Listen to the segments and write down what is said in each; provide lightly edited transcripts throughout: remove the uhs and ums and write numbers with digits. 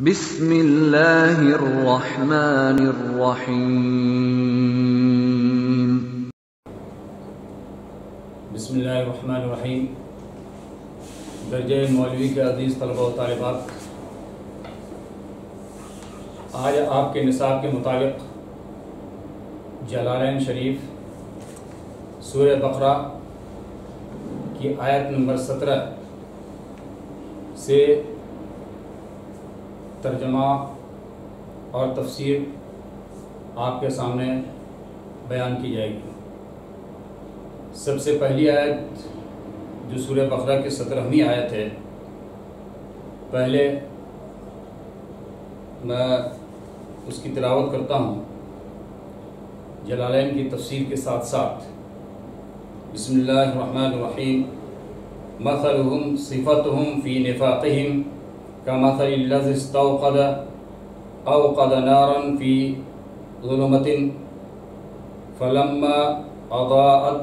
بسم اللہ الرحمن الرحیم۔ بسم اللہ الرحمن الرحیم۔ درجہ مولوی کے عزیز طلبہ و طالبات، آج آپ کے نصاب کے مطابق جلالین شریف سورہ بقرہ کی آیت نمبر 17 سے ترجمہ اور تفسیر آپ کے سامنے بیان کی جائے گی۔ سب سے پہلی آیت جو سورہ بقرہ کی 17ویں آیت ہے، پہلے میں اس کی تلاوت کرتا ہوں جلالین کی تفسیر کے ساتھ ساتھ۔ بسم اللہ الرحمن الرحیم۔ مثلهم صفتهم فی نفاقهم كمثل الذي اوقد نارا في ظلمة فلما اضاءت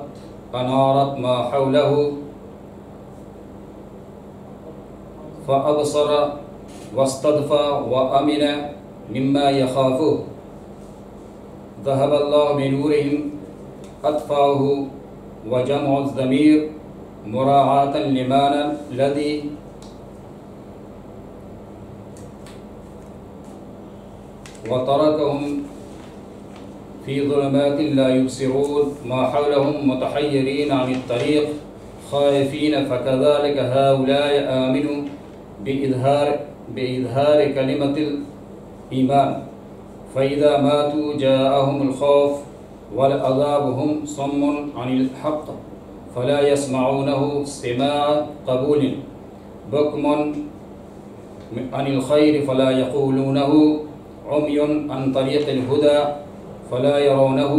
انارت ما حوله فابصر واستدفى وامن مما يخافه ذهب الله بنورهم اطفاه وجمع الضمير مراعاة لمعنى الذي وتركهم في ظلمات لا يبصرون ما حولهم متحيرين عن الطريق خائفين فكذلك هؤلاء آمنوا بإظهار كلمة الإيمان فإذا ماتوا جاءهم الخوف والعذاب هم صم عن الحق فلا يسمعونه سماع قبول بكم عن الخير فلا يقولونه عمي عن طريق الهدى فلا يرونه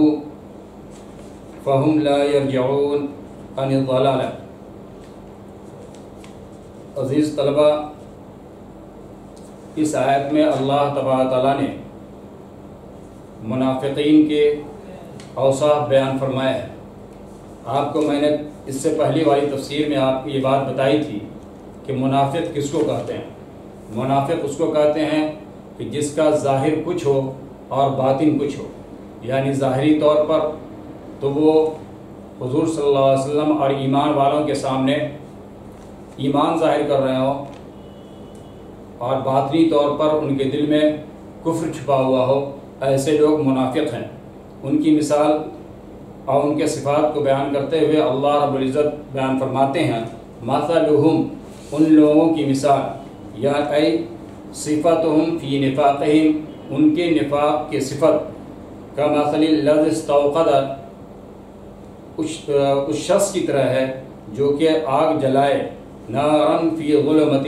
فهم لا يرجعون عن الضلالة۔ عزیز طلبہ، اس آیت میں اللہ تبارک تعالیٰ نے منافقین کے اوصاف بیان فرمایا ہے۔ آپ کو میں نے اس سے پہلی والی تفسیر میں آپ کو یہ بات بتائی تھی کہ منافق کس کو کہتے ہیں۔ منافق اس کو کہتے ہیں کہ جس کا ظاہر کچھ ہو اور باطن کچھ ہو، یعنی ظاہری طور پر تو وہ حضور صلی اللہ علیہ وسلم اور ایمان والوں کے سامنے ایمان ظاہر کر رہے ہوں اور باطنی طور پر ان کے دل میں کفر چھپا ہوا ہو، ایسے لوگ منافق ہیں۔ ان کی مثال اور ان کے صفات کو بیان کرتے ہوئے اللہ رب العزت بیان فرماتے ہیں، مثلہم، ان لوگوں کی مثال، یا اے صفتہم فی نفاقہم، ان کے نفاق کی صفت، کمثل الذی استوقد، اس شخص کی طرح ہے جو کہ آگ جلائے، نارا فی ظلمۃ،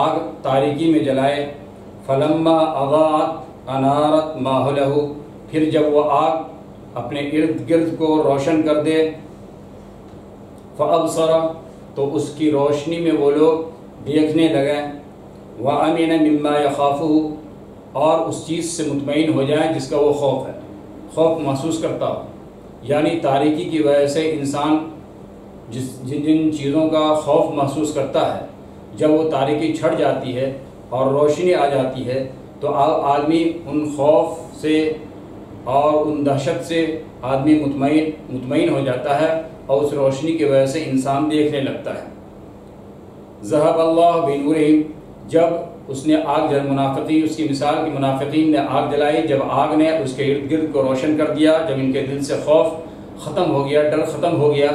آگ تاریکی میں جلائے، فلما اضاءت انارت ما حولہ، پھر جب وہ آگ اپنے ارد گرد کو روشن کر دے، فابصر، تو اس کی روشنی میں وہ لوگ دیکھنے لگے، وامن مما یخافہ، اور اس چیز سے مطمئن ہو جائیں جس کا وہ خوف ہے، خوف محسوس کرتا ہو۔ یعنی تاریکی کی وجہ سے انسان جن چیزوں کا خوف محسوس کرتا ہے، جب وہ تاریکی چھٹ جاتی ہے اور روشنی آ جاتی ہے تو آدمی ان خوف سے اور ان دہشت سے آدمی مطمئن ہو جاتا ہے اور اس روشنی کی وجہ سے انسان دیکھنے لگتا ہے۔ ذہب اللہ بنورہم، جب اس نے آگ منافقین، اس کی مثال کی منافقین نے آگ جلائی، جب آگ نے اس کے ارد گرد کو روشن کر دیا، جب ان کے دل سے خوف ختم ہو گیا، ڈر ختم ہو گیا،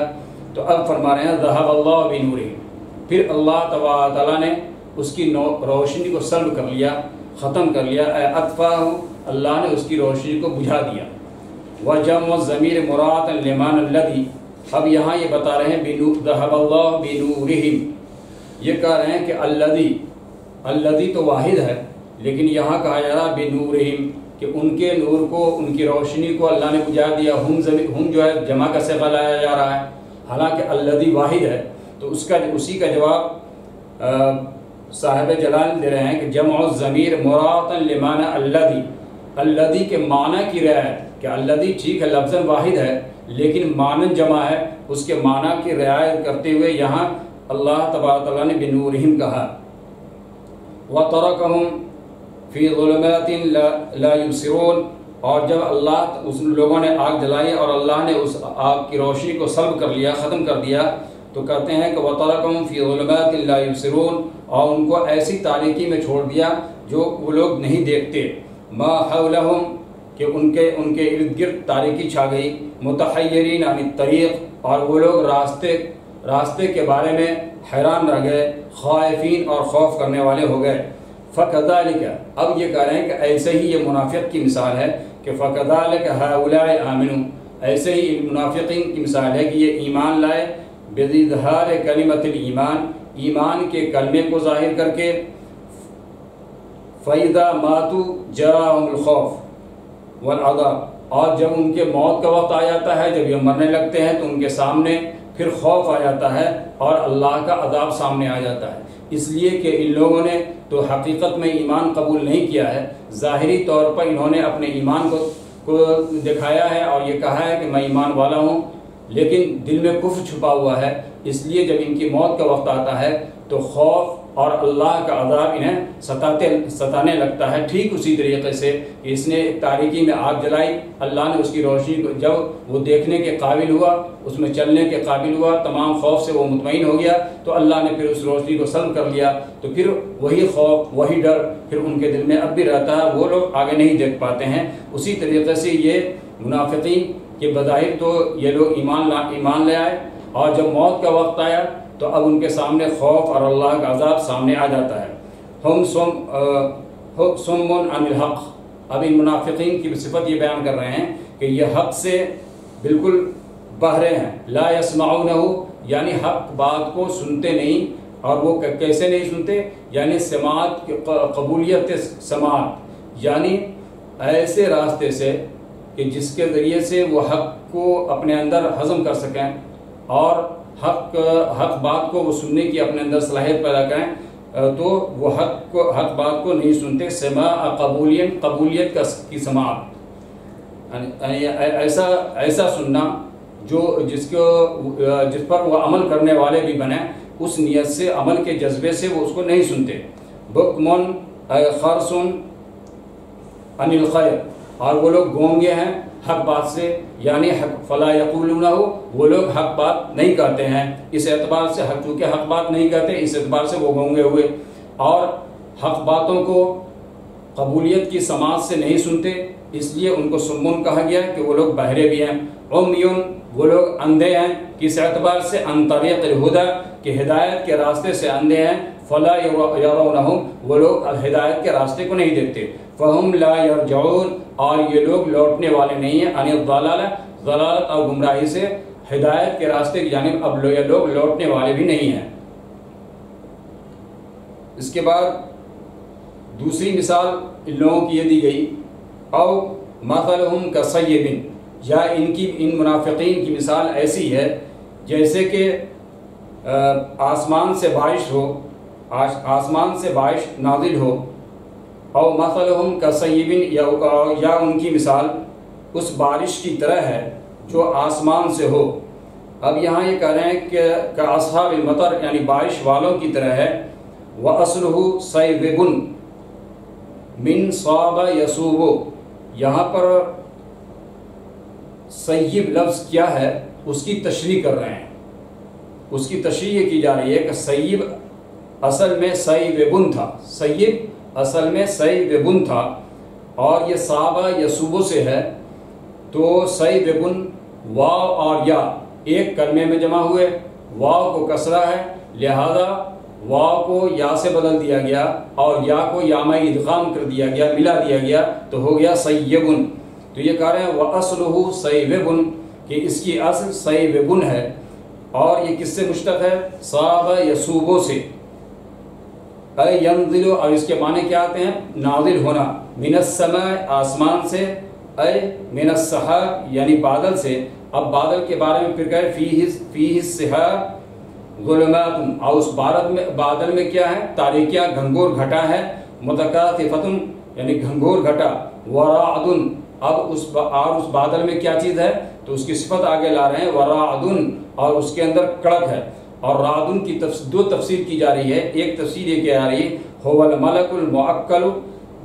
تو اب فرما رہے ہیں ذہب اللہ بنورہم، پھر اللہ تبارک تعالیٰ نے اس کی روشنی کو سلب کر لیا، ختم کر لیا، اطفاہ، اللہ نے اس کی روشنی کو بجھا دیا۔ وجمع الضمیر مراعاۃ لمعنی الذی، اب یہاں یہ بتا رہے ہیں ذہب اللہ بنورہم، یہ کہہ رہے ہیں کہ الذی تو واحد ہے، لیکن یہاں کہا جا رہا بنورہم کہ ان کے نور کو، ان کی روشنی کو اللہ نے بجھا دیا۔ ہم جو ہے جمع کا صیغہ لایا جا رہا ہے، حالانکہ الذی واحد ہے، تو اسی کا جواب صاحب جلال دے رہے ہیں کہ جمع الضمیر مراعاۃ لمعنی الذی کے معنی کی رعایت، کہ الذی ٹھیک ہے لفظ واحد ہے لیکن معنی جمع ہے، اس کے معنی کی رعایت کرتے ہوئے یہاں اللہ تبارک تعالیٰ نے بنورہم کہا۔ وَتَرَكَهُمْ فی ظلمات لا یبصرون، اور جب اللہ اس لوگوں نے آگ جلائی اور اللہ نے اس آگ کی روشنی کو سلب کر لیا، ختم کر دیا، تو کہتے ہیں کہ وَتَرَكَهُمْ فِي ظُلُمَاتٍ لَا يُبْصِرُونَ، اور ان کو ایسی تاریکی میں چھوڑ دیا جو وہ لوگ نہیں دیکھتے، مَا حَوْلَهُمْ، کہ ان کے ارد گرد تاریکی چھا گئی، مُتَحَيِّرِينَ عَنِ الطَّرِيقِ، اور وہ لوگ راستے کے بارے میں حیران رہ گئے، خائفین اور خوف کرنے والے ہو گئے۔ فَكَذَلِكَ، اب یہ کہہ رہے ہیں کہ ایسے ہی یہ منافق کی مثال ہے کہ فَكَذَلِكَ هَؤُلَاءِ آمِنُوا، ایسے ہی منافقین کی مثال ہے کہ یہ ایمان لائے، بِإِظْهَارِ كَلِمَةِ الْإِيمَانِ، ایمان کے کلمے کو ظاہر کر کے، فَإِذَا مَاتُوا جَاءَهُمُ الْخَوْفُ وَالْعَذَابُ، اور جب ان کے موت کا وقت آ جاتا ہے، جب یہ مرنے لگتے ہیں تو ان کے سامنے پھر خوف آ جاتا ہے اور اللہ کا عذاب سامنے آ جاتا ہے، اس لیے کہ ان لوگوں نے تو حقیقت میں ایمان قبول نہیں کیا ہے، ظاہری طور پر انہوں نے اپنے ایمان کو دکھایا ہے اور یہ کہا ہے کہ میں ایمان والا ہوں، لیکن دل میں کفر چھپا ہوا ہے، اس لیے جب ان کی موت کا وقت آتا ہے تو خوف اور اللہ کا عذاب انہیں ستانے لگتا ہے۔ ٹھیک اسی طریقے سے اس نے تاریکی میں آگ جلائی، اللہ نے اس کی روشنی کو جب وہ دیکھنے کے قابل ہوا، اس میں چلنے کے قابل ہوا، تمام خوف سے وہ مطمئن ہو گیا، تو اللہ نے پھر اس روشنی کو سلب کر لیا، تو پھر وہی خوف وہی ڈر پھر ان کے دل میں اب بھی رہتا ہے، وہ لوگ آگے نہیں دیکھ پاتے ہیں۔ اسی طریقے سے یہ منافقین کے بظاہر تو یہ لوگ ایمان لے آئے، اور جب موت کا وقت آیا تو اب ان کے سامنے خوف اور اللہ کا عذاب سامنے آ جاتا ہے۔ ہم صم عن الحق، اب ان منافقین کی صفت یہ بیان کر رہے ہیں کہ یہ حق سے بالکل بہرے ہیں، لا یسمعونہ، یعنی حق بات کو سنتے نہیں، اور وہ کیسے نہیں سنتے، یعنی سماعت قبولیت سماعت، یعنی ایسے راستے سے کہ جس کے ذریعے سے وہ حق کو اپنے اندر ہضم کر سکیں اور حق بات کو وہ سننے کی اپنے اندر صلاحیت پیدا کریں، تو وہ حق بات کو نہیں سنتے۔ سماع قبولیت کی سماعت، ایسا سننا جس پر وہ عمل کرنے والے بھی بنیں، اس نیت سے، عمل کے جذبے سے وہ اس کو نہیں سنتے۔ بکمن خرسن عن الخیر، اور وہ لوگ گونگے ہیں حق بات سے، یعنی فلا یقولونہ، وہ لوگ حق بات نہیں کہتے ہیں، اس اعتبار سے چونکہ حق بات نہیں کہتے، اس اعتبار سے وہ گونگے ہوئے، اور حق باتوں کو قبولیت کی سماعت سے نہیں سنتے، اس لیے ان کو سمون کہا گیا کہ وہ لوگ بہرے بھی ہیں۔ عمیون، وہ لوگ اندھے ہیں، کس اعتبار سے؟ عن طریق الہدی، کہ ہدایت کے راستے سے اندھے ہیں، فلا یرونہم، وہ لوگ ہدایت کے راستے کو نہیں دیکھتے، فہم لا یرجعون، اور یہ لوگ لوٹنے والے نہیں ہیں، عن الضلالہ، ضلالت اور گمراہی سے، ہدایت کے راستے کی جانب اب یہ لوگ لوٹنے والے بھی نہیں ہیں۔ اس کے بعد دوسری مثال ان لوگوں کی یہ دی گئی، او مثلہم کصیب، یا ان منافقین کی مثال ایسی ہے جیسے کہ آسمان سے بارش ہو، آسمان سے بارش نازل ہو، او مثلہم کصیب، یا ان کی مثال اس بارش کی طرح ہے جو آسمان سے ہو۔ اب یہاں یہ کہہ رہے ہیں کہ اصحاب المطر، یعنی بارش والوں کی طرح ہے۔ وَأَصْلُهُ صَيْبٌ مِّن صَابَ يَصُوبُ، یہاں پر سیب لفظ کیا ہے اس کی تشریح کر رہے ہیں، اس کی تشریح یہ کی جا رہی ہے کہ سیب اصل میں سیبن تھا، سیب اصل میں سیبن تھا، اور یہ صابہ یصوب سے ہے، تو سیبن واو اور یا ایک کلمے میں جمع ہوئے، واو کو کسرہ ہے لہذا واو کو یا سے بدل دیا گیا اور یا کو یا میں ادغام کر دیا گیا، ملا دیا گیا، تو ہو گیا سیبن۔ تو یہ کہہ رہے ہیں وَأَصْلُهُ سَيْبٌ، کہ اس کی اصل سیبن ہے، اور یہ کس سے مشتق ہے؟ صاب یصوب سے، اے ینزل، اور اس کے معنی کیا آتے ہیں؟ نازل ہونا، من السماء، آسمان سے، اے من السحاب، یعنی بادل سے۔ اب بادل کے بارے میں پھر کہے فیہ السحاب ظلمات، اور اس بادل میں کیا ہے؟ تاریکیاں، گھنگور گھٹا ہے، متکاثفۃ، یعنی گھنگور گھٹا، ورعد، اب اس بادل میں کیا چیز ہے؟ تو اس کی صفت آگے لا رہے ہیں، ورعد، اور اس کے اندر کڑک ہے۔ اور رعد کی دو تفسیر کی جا رہی ہے، ایک تفسیر یہ کہ آ رہی ہے هو الملک المؤکل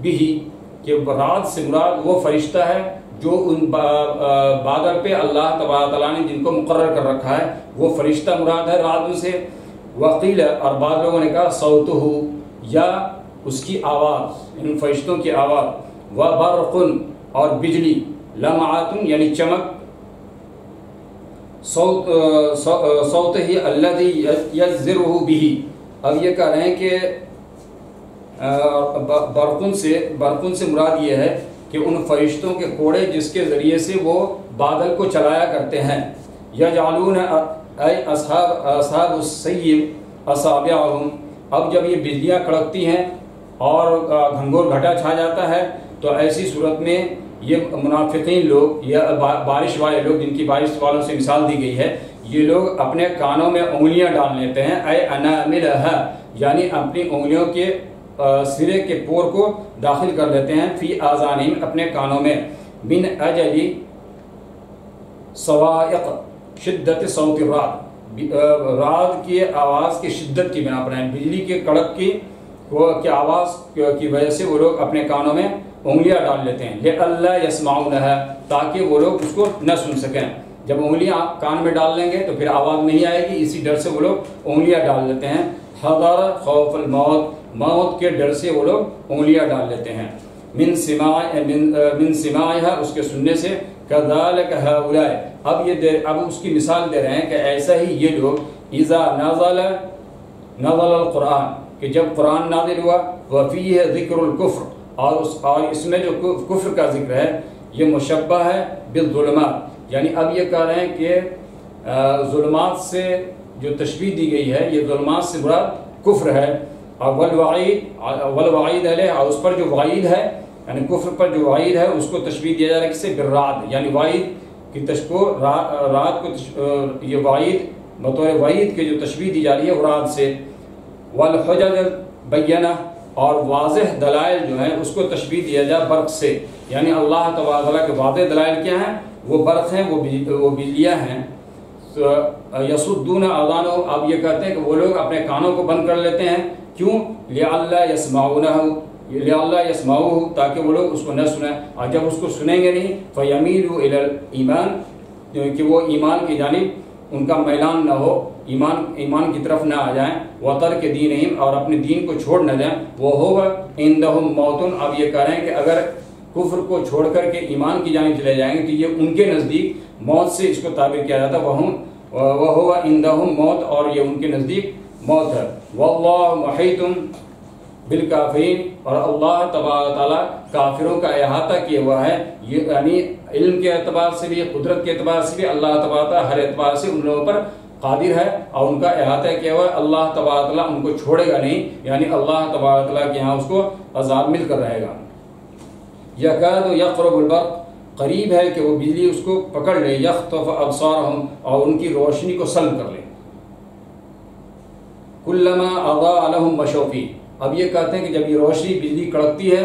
بھی کہ رعد سے مراد وہ فرشتہ ہے جو ان بادل پہ اللہ تبارک تعالیٰ نے جن کو مقرر کر رکھا ہے، وہ فرشتہ مراد ہے رعد سے. وقیل اور بعض لوگوں نے کہا صوتہ یا اس کی آواز، ان فرشتوں کی آواز. وبرق اور بجلی، لمعات یعنی چمک، صوت ہی الذی یزرہ بہ. اب یہ کہہ رہے ہیں کہ برقن سے مراد یہ ہے کہ ان فرشتوں کے کوڑے جس کے ذریعے سے وہ بادل کو چلایا کرتے ہیں. یجعلون ای اصحاب السیب اصابعہم. اب جب یہ بجلیاں کڑکتی ہیں اور گھنگور گھٹا چھا جاتا ہے تو ایسی صورت میں یہ منافقین لوگ یا بارش والے لوگ، جن کی بارش والوں سے مثال دی گئی ہے، یہ لوگ اپنے کانوں میں انگلیاں ڈال لیتے ہیں. اے اناملھا یعنی اپنی انگلیوں کے سرے کے پور کو داخل کر لیتے ہیں. فی آذانہم اپنے کانوں میں. من اجل صواعق شدت صوت الرعد، رعد کی آواز کی شدت کی بنا پر، بجلی کے کڑک کی آواز کی وجہ سے وہ لوگ اپنے کانوں میں انگلیاں ڈال لیتے ہیں. لئلا یسمعونھا تاکہ وہ لوگ اس کو نہ سن سکیں. جب انگلیاں کان میں ڈال لیں گے تو پھر آواز نہیں آئے گی، اسی ڈر سے وہ لوگ انگلیاں ڈال لیتے ہیں. حذر خوف الموت، موت کے ڈر سے وہ لوگ انگلیاں ڈال لیتے ہیں. من سماعها اس کے سننے سے. کذالک ہؤلاء اب اس کی مثال دے رہے ہیں کہ ایسا ہی یہ لوگ اذا نزل القرآن کہ جب قرآن نازل ہوا، وفیہ ذکر الکفر اور اس میں جو کفر کا ذکر ہے یہ مشبہ ہے بالظلمات. یعنی اب یہ کہہ رہے ہیں کہ ظلمات سے جو تشبیہ دی گئی ہے یہ ظلمات سے مراد کفر ہے. اور والوعید علیہ اور اس پر جو وعید ہے یعنی کفر پر جو وعید ہے اس کو تشبیہ دیا جا رہا ہے کس سے؟ بالرعد. یعنی وعید کی رات کو یہ وعید بطور وعید کے جو تشبیہ دی جا رہی ہے وہ رات سے. والحجج بینہ اور واضح دلائل جو ہیں اس کو تشبیہ دیا جائے برق سے. یعنی اللہ تبارک تعالیٰ کے واضح دلائل کیا ہیں؟ وہ برق ہیں، وہ بجلیاں ہیں. یصدون اذانہ اب یہ کہتے ہیں کہ وہ لوگ اپنے کانوں کو بند کر لیتے ہیں. کیوں؟ لئلا یسمعوہ تاکہ وہ لوگ اس کو نہ سنیں. اور جب اس کو سنیں گے نہیں فیمیلوا الی الایمان کہ وہ ایمان کی جانب ان کا میلان نہ ہو، ایمان کی طرف نہ آ جائیں. وترک دینہم اور اپنے دین کو چھوڑ نہ جائیں. وہ ہوگا عندہم موت. اب یہ کہہ رہے ہیں کہ اگر کفر کو چھوڑ کر کے ایمان کی جانب چلے جائیں گے تو یہ ان کے نزدیک موت سے اس کو تعبیر کیا جاتا ہے. وہ ہوگا عندہم موت اور یہ ان کے نزدیک موت ہے. واللہ محیط بالکافرین اور اللہ تبارک تعالیٰ کافروں کا احاطہ کیا ہوا ہے. یہ یعنی علم کے اعتبار سے بھی، قدرت کے اعتبار سے بھی اللہ تبارک تعالیٰ ہر اعتبار سے ان لوگوں پر قادر ہے اور ان کا احاطہ کیا ہوا ہے. اللہ تبارک تعالیٰ ان کو چھوڑے گا نہیں، یعنی اللہ تبارک تعالیٰ کے یہاں اس کو عذاب مل کر رہے گا. یکاد یقرب البرق قریب ہے کہ وہ بجلی اس کو پکڑ لے. یخطف ابصارہم اور ان کی روشنی کو سلب کر لے. کلما اضاء لهم مشوا فیہ. اب یہ کہتے ہیں کہ جب یہ روشنی بجلی کڑکتی ہے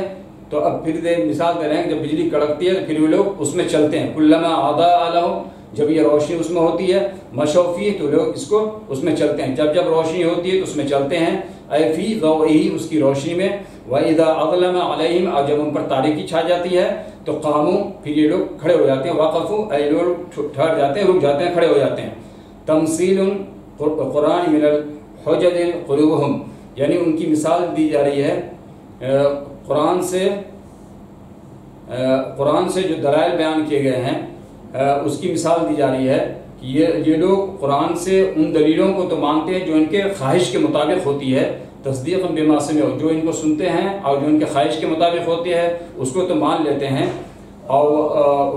تو اب پھر مثال دے رہے ہیں کہ جب بجلی کڑکتی ہے تو پھر وہ لوگ اس میں چلتے ہیں. کلما اضاء لهم جب یہ روشنی اس میں ہوتی ہے، مشوا فیہ تو لوگ اس کو اس میں چلتے ہیں. جب روشنی ہوتی ہے تو اس میں چلتے ہیں. اے فی ضوئہ اس کی روشنی میں. وَإِذَا أَظْلَمَ عَلَيْهِمْ اور جب ان پر تاریکی چھا جاتی ہے تو قاموا پھر یہ لوگ کھڑے ہو جاتے ہیں. وقفوا اے لوگ ٹھہر جاتے ہیں، رک جاتے ہیں، کھڑے ہو جاتے ہیں. تمثیل قرآن من الحجج قلوبہم یعنی ان کی مثال دی جا رہی ہے قرآن سے جو دلائل بیان کیے گئے ہیں اس کی مثال دی جا رہی ہے کہ یہ لوگ قرآن سے ان دلیلوں کو تو مانتے ہیں جو ان کے خواہش کے مطابق ہوتی ہے. تصدیق بما سمعوا جو ان کو سنتے ہیں اور جو ان کے خواہش کے مطابق ہوتی ہے اس کو تو مان لیتے ہیں. اور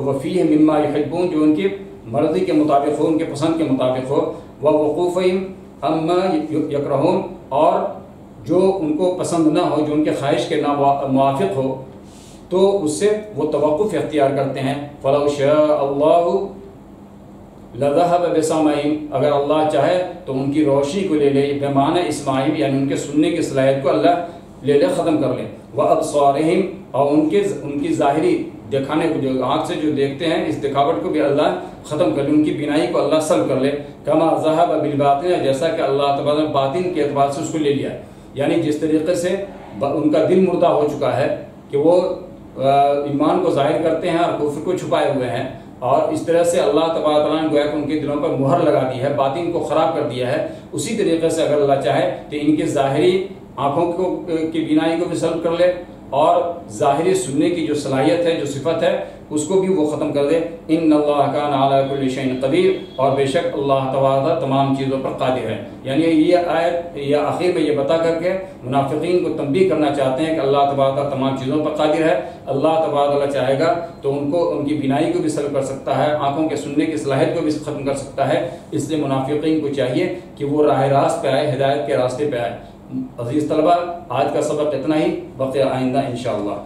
وفیہ مما یحبون جو ان کی مرضی کے مطابق ہو، ان کے پسند کے مطابق ہو. ووقوفہم اما یکرہون اور جو ان کو پسند نہ ہو، جو ان کے خواہش کے موافق ہو تو اس سے وہ توقف اختیار کرتے ہیں. فلو شاء اللہ لذهب بسمعهم اگر اللہ چاہے تو ان کی روشنی کو لے لے، بمعنی اسماعیم یعنی ان کے سننے کی صلاحیت کو اللہ لے ختم کر لے. وابصارہم اور ان کی ظاہری دکھانے کو جو آنکھ سے جو دیکھتے ہیں اس دکھاوٹ کو بھی اللہ ختم کر لے، ان کی بینائی کو اللہ سلب کر لے. کما ذهب بالباطن جیسا کہ اللہ تبارک باطن کے اعتبار سے اس کو لے لیا. یعنی جس طریقے سے ان کا دل مردہ ہو چکا ہے کہ وہ ایمان کو ظاہر کرتے ہیں اور کفر کو چھپائے ہوئے ہیں، اور اس طرح سے اللہ تبارک تعالیٰ نے گویا کہ ان کے دلوں پر مہر لگا دی ہے، باطن کو خراب کر دیا ہے۔ اسی طریقے سے اگر اللہ چاہے تو ان کی ظاہری آنکھوں کی بینائی کو بھی سلب کر لے، اور ظاہری سننے کی جو صلاحیت ہے، جو صفت ہے، اس کو بھی وہ ختم کر دے۔ ان اللہ کان علی کل شیء قدیر، اور بے شک اللہ تبارک تمام چیزوں پر قادر ہے۔ یعنی یہ آیت یا آخر میں یہ بتا کر کے منافقین کو تنبیہ کرنا چاہتے ہیں کہ اللہ تبارک تمام چیزوں پر قادر ہے۔ اللہ تبارک چاہے گا تو ان کی بینائی کو بھی سلب کر سکتا ہے، آنکھوں کے سننے کی صلاحیت کو بھی ختم کر سکتا ہے۔ اس لیے منافقین کو چاہیے کہ وہ راہ راست پہ آئے، ہدایت کے راستے پہ آئے۔ عزیز طلبہ، آج کا سبق اتنا ہی، بقیہ آئندہ انشاءاللہ۔